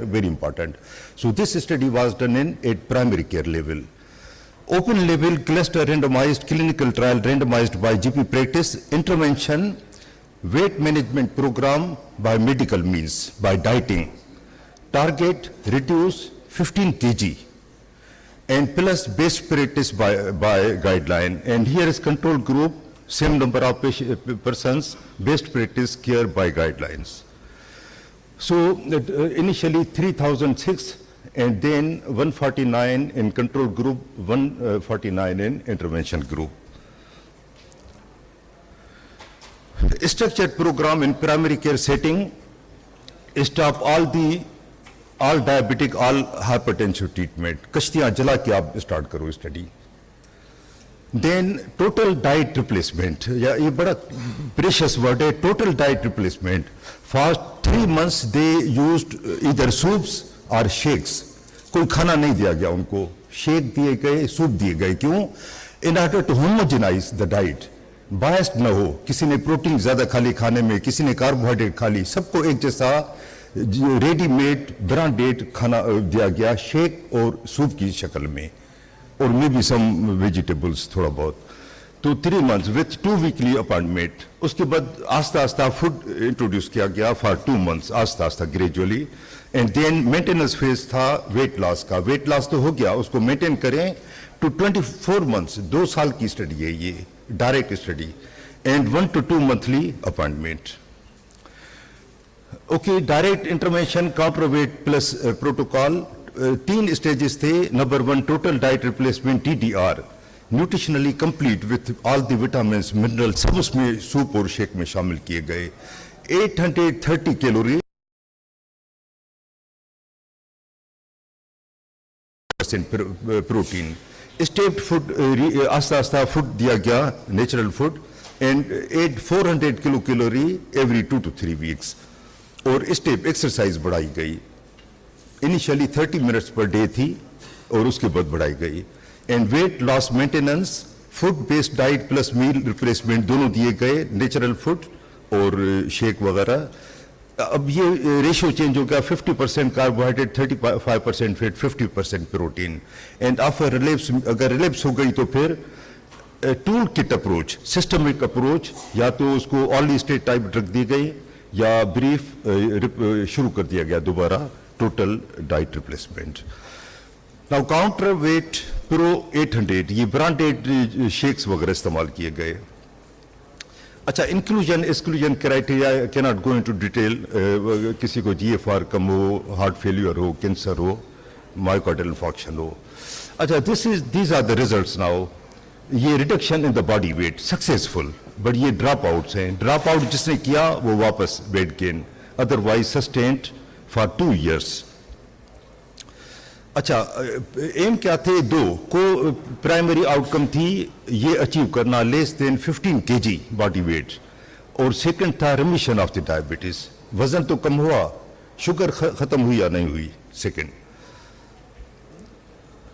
very important. So this study was done at primary care level. Open label cluster randomized clinical trial randomized by GP practice intervention weight management program by medical means, by dieting. Target reduce 15 kg and plus best practice by guideline. And here is control group, same number of persons, best practice care by guidelines. So initially 3006 and then 149 in control group, 149 in intervention group. Structured program in primary care setting, stop all diabetic, all hypertensive treatment. कश्तियाँ जला के आप start करो study. Then total diet replacement, या ये बड़ा precious word है, total diet replacement. For 3 months they used either soups or shakes. कोई खाना नहीं दिया गया उनको, shake दिए गए, soup दिए गए, क्यों? In order to homogenize the diet, biased न हो, किसी ने प्रोटीन ज़्यादा खा ली खाने में, किसी ने कार्बोहाइड्रेट खा ली, सबको एक जैसा रेडीमेड ब्रांडेड खाना दिया गया शेक और सूप की शक्ल में, और मे बी सम वेजिटेबल्स थोड़ा बहुत. तो 3 months विथ 2 weekly अपॉइंटमेंट. उसके बाद आस्ता आस्ता फूड इंट्रोड्यूस किया गया फॉर 2 months, आस्ता आस्ता gradually. And then maintenance phase था वेट लॉस का. वेट लॉस तो हो गया, उसको मेंटेन करें टू 24 months, 2 साल की स्टडी है ये, direct study. And 1 to 2 monthly appointment. Okay, direct intervention counterweight plus protocol. 3 stages थे. Number 1 total diet replacement TDR, nutritionally complete with all the vitamin mineral, सब उसमें सूप और शेक में शामिल किए गए. 830 कैलोरी प्रोटीन. स्टेप्ड फूड, आस्ता आस्ता फूड दिया गया, natural food. And 400 kilo calorie every 2 to 3 weeks. और स्टेप एक्सरसाइज बढ़ाई गई. इनिशियली 30 minutes पर डे थी और उसके बाद बढ़ाई गई. And weight loss maintenance, food based diet plus meal replacement दोनों दिए गए, नेचुरल फूड और शेक वगैरह. अब ये रेशियो चेंज हो गया, 50% carbohydrate, 35% fat, 50% protein. And after relapse, अगर रिलेप्स हो गई तो फिर tool kit approach, systemic approach, या तो उसको ऑल स्टेट टाइप ड्रग दी गई या ब्रीफ शुरू कर दिया गया दोबारा, total diet replacement. Now counter wait pro 800, ये ब्रांडेड शेक्स वगैरह इस्तेमाल किए गए. अच्छा, inclusion exclusion criteria can not go into detail. किसी को GFR कम हो, हार्ट फेल्यूर हो, कैंसर हो, मायोकार्डियल इन्फॉक्शन हो. अच्छा, these are the results. Now ये reduction in the body weight successful, but ये ड्रॉप आउट्स हैं. ड्रॉप आउट जिसने किया वो वापस weight gain, otherwise sustained for 2 years. अच्छा, एम क्या थे? 2 को प्राइमरी आउटकम थी ये अचीव करना, less than 15 kg body weight. और सेकंड था रिमिशन ऑफ द डायबिटीज, वजन तो कम हुआ, शुगर खत्म हुई या नहीं हुई. सेकंड.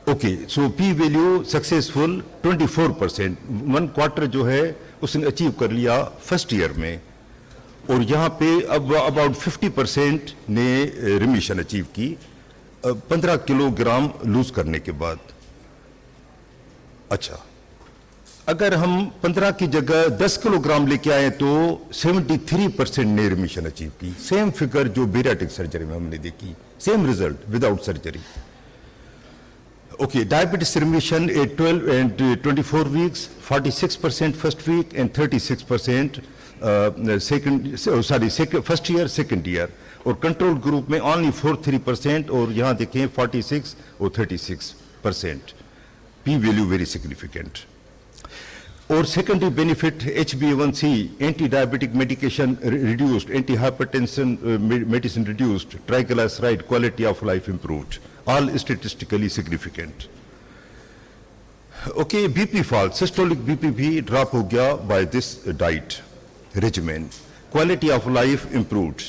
ओके, सो पी वैल्यू सक्सेसफुल 24%, 1 quarter जो है उसने अचीव कर लिया फर्स्ट ईयर में. और यहाँ पे अब अबाउट 50% ने रिमिशन अचीव की 15 किलोग्राम लूज करने के बाद. अच्छा, अगर हम 15 की जगह 10 किलोग्राम लेके आए तो 73% ने रिमिशन अचीव की. सेम फिगर जो बेरियाट्रिक सर्जरी में हमने देखी, same result without surgery. Okay, diabetes remission at 12 and 24 weeks, 46% first week and 36% first year, second year. और control group में only 43%, और यहाँ देखें 46 और 36%. P value very significant. और secondary benefit HbA1c, anti-diabetic medication reduced, anti-hypertension medicine reduced, triglyceride quality of life improved. All statistically significant. Okay, BP fall, systolic BP भी drop हो गया by this diet regimen. Quality of life improved.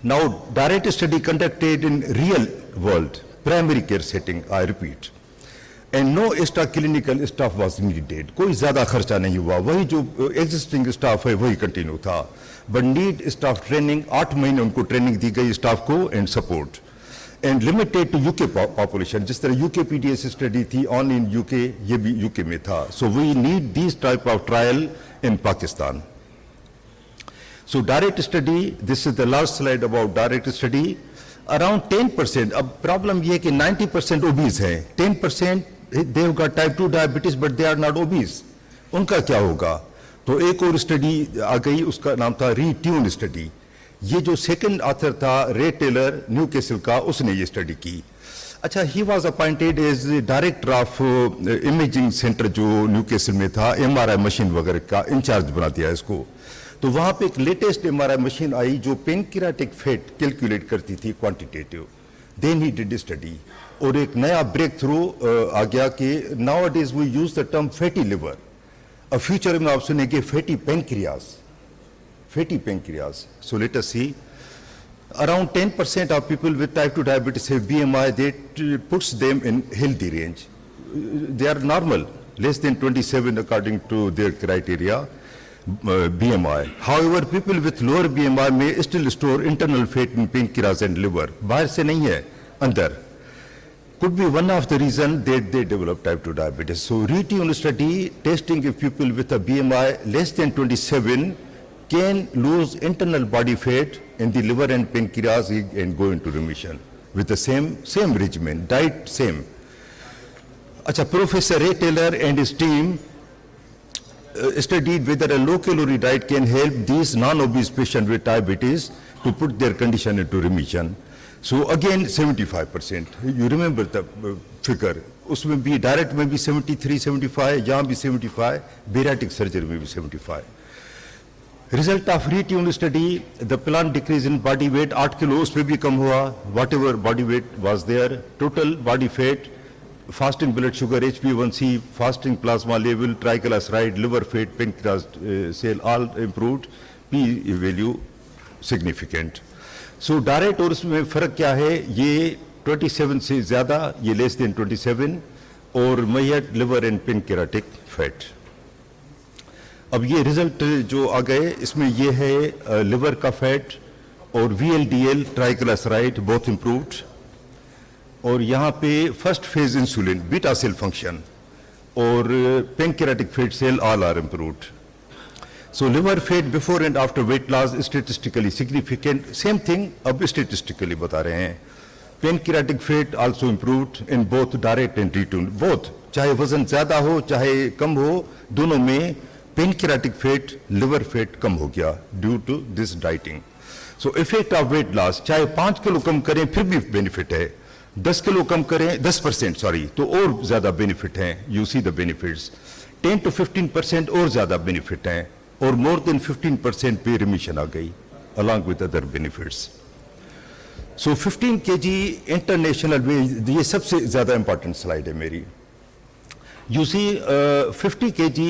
Now, direct study conducted in real world primary care setting, I repeat. And no extra clinical staff was needed, कोई ज़्यादा खर्चा नहीं हुआ, वही जो एग्जिस्टिंग स्टाफ है वही कंटिन्यू था, बट नीड स्टाफ ट्रेनिंग, 8 महीने उनको ट्रेनिंग दी गई स्टाफ को and support, and limited to UK population, जिस तरह यूके पीडीएस स्टडी थी ऑन इन यूके, ये भी यूके में था. So we need this type of trial in Pakistan. So direct study, this is the last slide about direct study. Around 10%, अब problem ये है कि 90% obese हैं, 10% they have got type 2 diabetes but they are not obese. उनका क्या होगा? तो एक और स्टडी आ गई, उसका नाम था रीट्यून स्टडी. ये जो सेकंड ऑथर था रे टेलर न्यूकैसल का, उसने ये स्टडी की. अच्छा, he was appointed as director of imaging centre जो न्यूकैसल में था, एमआरआई मशीन वगैरह का इंचार्ज बना दिया इसको. तो वहां पे एक लेटेस्ट एमआरआई मशीन आई जो पेनक्रियाटिक फैट कैलकुलेट करती थी quantitative. Then he did study, और एक नया ब्रेक थ्रू आ गया कि now it is we use the term fatty liver. अब फ्यूचर में आप सुनेंगे fatty pancreas, fatty pancreas. So let us see, around 10% of people with type 2 diabetes have BMI that puts them in healthy range. They are normal, less than 27 according to their criteria. BMI. However, people with lower BMI may still store internal fat in pancreas and liver. बाहर से नहीं है, अंदर. Could be one of the reason that they develop type 2 diabetes. So, routine study testing if people with a BMI less than 27 can lose internal body fat in the liver and pancreas and go into remission with the same regimen, diet same. अच्छा, Professor Ray Taylor and his team studied whether a low-calorie diet can help these non-obese patients with diabetes to put their condition into remission. So again 75%. You remember the figure. उसमें भी direct में भी 73, 75, यहाँ भी 75, बेराटिक surgery में भी 75. Result of retune study, the planned decrease in body weight 8 kilo, उसमें भी कम हुआ. Whatever body weight was there, total body fat, fasting blood sugar, HbA1c, fasting plasma level, triglyceride, liver fat, pancreas cell, all improved. P value significant. So direct और उसमें फर्क क्या है? ये 27 से ज़्यादा, ये less than 27, और मैयट लिवर एंड पेनक्रियाटिक फैट. अब ये रिजल्ट जो आ गए, इसमें ये है लिवर का फैट और VLDL, ट्राइग्लिसराइड बोथ इम्प्रूव्ड. और यहाँ पे first phase insulin, beta cell function और pancreatic fat cell all are improved. So liver fat before and after weight loss statistically significant. Same thing अब स्टेटिस्टिकली बता रहे हैं. Pancreatic fat also improved in both direct and retune. Both, चाहे वजन ज्यादा हो चाहे कम हो, दोनों में पेनक्रियाटिक फैट, लिवर फैट कम हो गया due to this dieting. So effect of weight loss, चाहे 5 किलो कम करें फिर भी बेनिफिट है, 10 किलो कम करें 10% सॉरी तो और ज्यादा बेनिफिट है. You see the benefits. 10 to 15% और ज्यादा बेनिफिट है, और मोर देन 15% पे रिमिशन आ गई along with other benefits. So 15 kg international वेज, ये सबसे ज्यादा इंपॉर्टेंट स्लाइड है मेरी. You see, 50 kg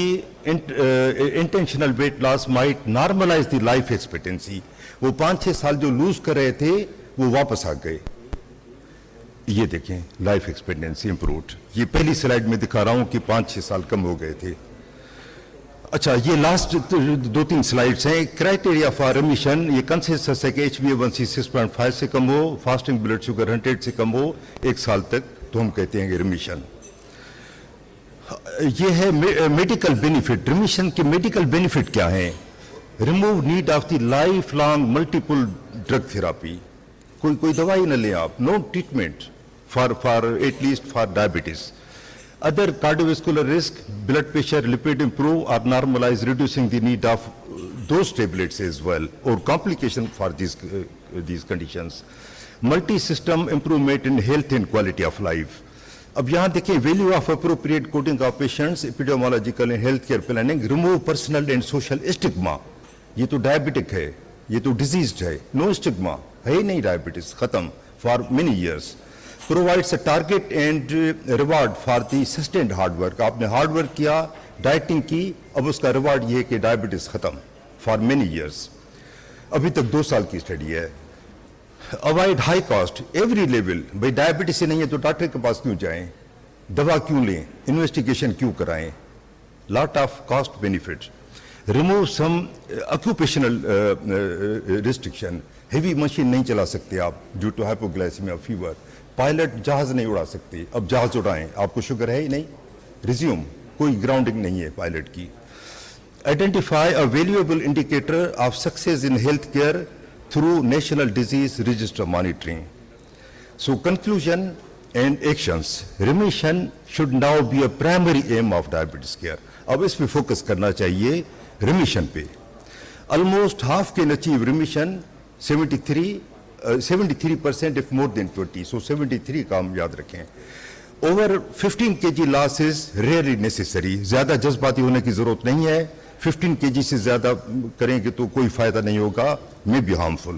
intentional weight loss might normalize the life expectancy. वो 5-6 साल जो लूज कर रहे थे वो वापस आ गए. ये देखें, लाइफ एक्सपेक्टेंसी इंप्रूव्ड. ये पहली स्लाइड में दिखा रहा हूं कि 5-6 साल कम हो गए थे. अच्छा, ये लास्ट 2-3 स्लाइड्स हैं. क्राइटेरिया फॉर रिमिशन, ये कंसेंसस है कि HbA1c 6.5 से कम हो, फास्टिंग ब्लड शुगर 100 से कम हो 1 साल तक, तो हम कहते हैं कि रिमिशन. ये है मेडिकल बेनिफिट. रिमिशन के मेडिकल बेनिफिट क्या है? Remove need of the life long multiple drug therapy. कोई दवाई न लें आप, no treatment for at least for diabetes. Other cardiovascular risk, blood pressure, lipid improve और normalise, reducing the need of those tablets as well, और complication for these conditions. Multi system improvement in health and quality of life. अब यहाँ देखिए, value of appropriate coding of patients, epidemiological and health care planning, remove personal and social stigma. ये तो diabetic है, ये तो diseased है, no stigma है ही नहीं, डायबिटीज खत्म for many years. Provides a target and reward for the sustained hard work. आपने हार्ड वर्क किया, डाइटिंग की, अब उसका रिवार्ड ये है कि डायबिटीज खत्म फॉर मेनी ईयर्स. अभी तक 2 साल की स्टडी है. Avoid high cost every level. भाई डायबिटीज से नहीं है तो डॉक्टर के पास क्यों जाएं? दवा क्यों लें, इन्वेस्टिगेशन क्यों कराएं, lot of cost benefits, remove some occupational restriction, heavy machine नहीं चला सकते आप due to hypoglycaemia fever, pilot जहाज नहीं उड़ा सकते, अब जहाज उड़ाएं, आपको शुगर है ही नहीं, रिज्यूम, कोई ग्राउंडिंग नहीं है पायलट की. Identify a valuable indicator of success in healthcare through National Disease Register monitoring. So conclusion and actions. Remission should now be a primary aim of diabetes care. अब इस पे focus करना चाहिए remission पे. Almost half can achieve remission, 73% if more than 20. So 73 का हम याद रखें. Over 15 kg loss is rarely necessary. ज़्यादा जज्बाती होने की ज़रूरत नहीं है. 15 kg से ज़्यादा करेंगे तो कोई फायदा नहीं होगा, may be harmful.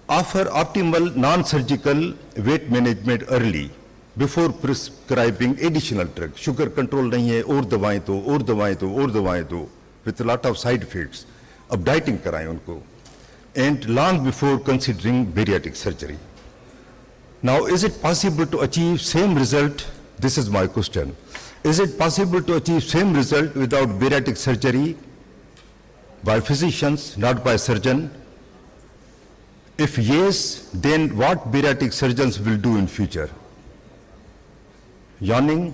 Offer optimal non-surgical weight management early before prescribing additional drug. Sugar control नहीं है, और दवाएं दो, और दवाएं दो, और दवाएं दो, with a lot of side effects. अब डाइटिंग कराएं उनको. And long before considering bariatric surgery. Now, is it possible to achieve same result? This is my question. Is it possible to achieve same result without bariatric surgery by physicians, not by surgeon? If yes, then what bariatric surgeons will do in future? Yawning,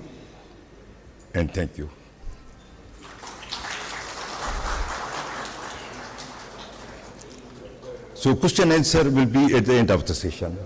and thank you. So question answer will be at the end of the session.